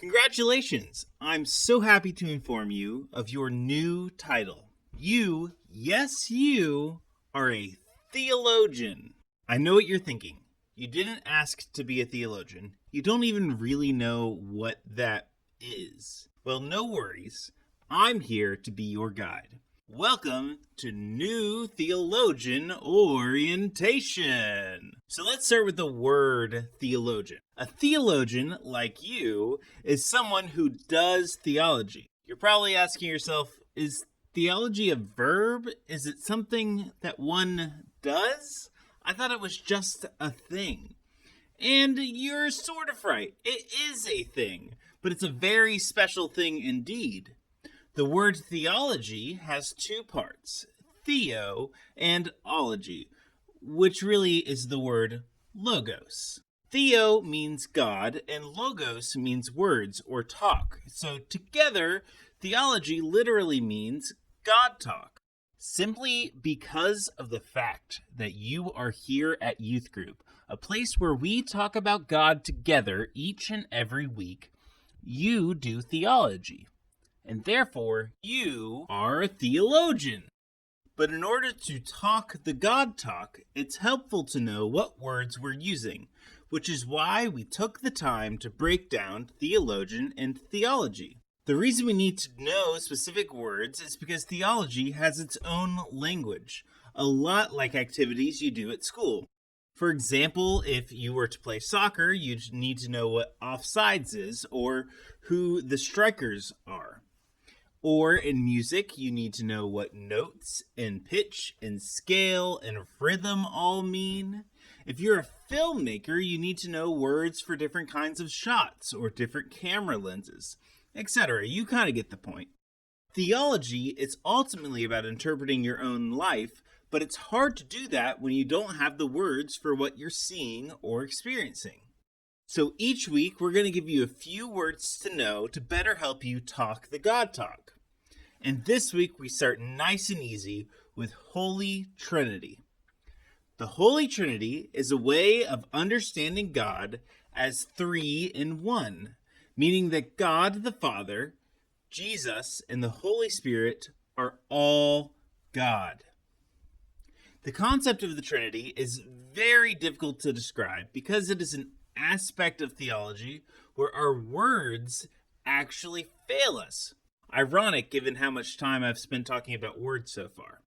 Congratulations! I'm so happy to inform you of your new title. You, yes you, are a theologian. I know what you're thinking. You didn't ask to be a theologian. You don't even really know what that is. Well, no worries. I'm here to be your guide. Welcome to New Theologian Orientation. So let's start with the word theologian. A theologian, like you, is someone who does theology. You're probably asking yourself, is theology a verb? Is it something that one does? I thought it was just a thing. And you're sort of right. It is a thing, but it's a very special thing indeed. The word theology has two parts, theo and ology, which really is the word logos. Theo means God, and logos means words or talk. So together, theology literally means God talk. Simply because of the fact that you are here at Youth Group, a place where we talk about God together each and every week, you do theology. And therefore, you are a theologian. But in order to talk the God talk, it's helpful to know what words we're using, which is why we took the time to break down theologian and theology. The reason we need to know specific words is because theology has its own language, a lot like activities you do at school. For example, if you were to play soccer, you'd need to know what offsides is or who the strikers are. Or in music, you need to know what notes and pitch and scale and rhythm all mean. If you're a filmmaker, you need to know words for different kinds of shots or different camera lenses, etc. You kind of get the point. Theology is ultimately about interpreting your own life, but it's hard to do that when you don't have the words for what you're seeing or experiencing. So each week, we're going to give you a few words to know to better help you talk the God talk. And this week, we start nice and easy with Holy Trinity. The Holy Trinity is a way of understanding God as three in one, meaning that God the Father, Jesus, and the Holy Spirit are all God. The concept of the Trinity is very difficult to describe because it is an aspect of theology where our words actually fail us. Ironic given how much time I've spent talking about words so far.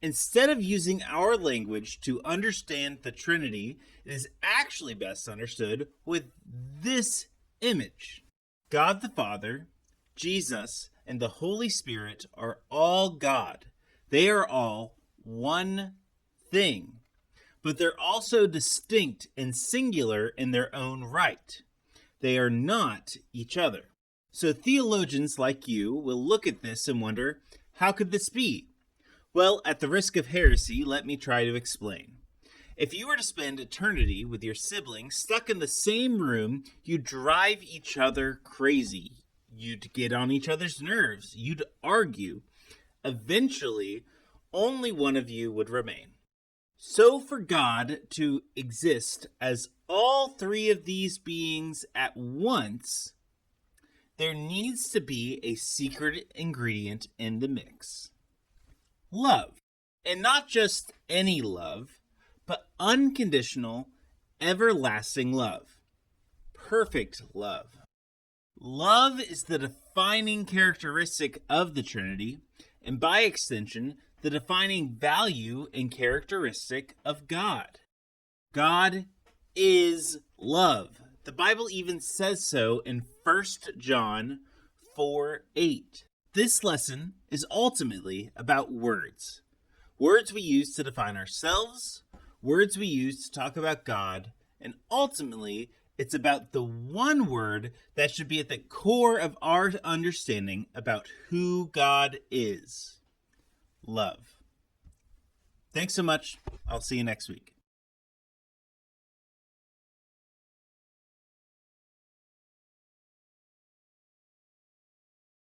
Instead of using our language to understand the Trinity, it is actually best understood with this image. God the Father, Jesus, and the Holy Spirit are all God. They are all one thing. But they're also distinct and singular in their own right. They are not each other. So theologians like you will look at this and wonder, how could this be? Well, at the risk of heresy, let me try to explain. If you were to spend eternity with your siblings stuck in the same room, you'd drive each other crazy. You'd get on each other's nerves. You'd argue. Eventually, only one of you would remain. So for God to exist as all three of these beings at once, there needs to be a secret ingredient in the mix. Love. And not just any love, but unconditional, everlasting love. Perfect love. Love is the defining characteristic of the Trinity, and by extension, the defining value and characteristic of God. God is love. The Bible even says so in 1 John 4:8. This lesson is ultimately about words. Words we use to define ourselves, words we use to talk about God, and ultimately, it's about the one word that should be at the core of our understanding about who God is. Love. Thanks so much. I'll see you next week.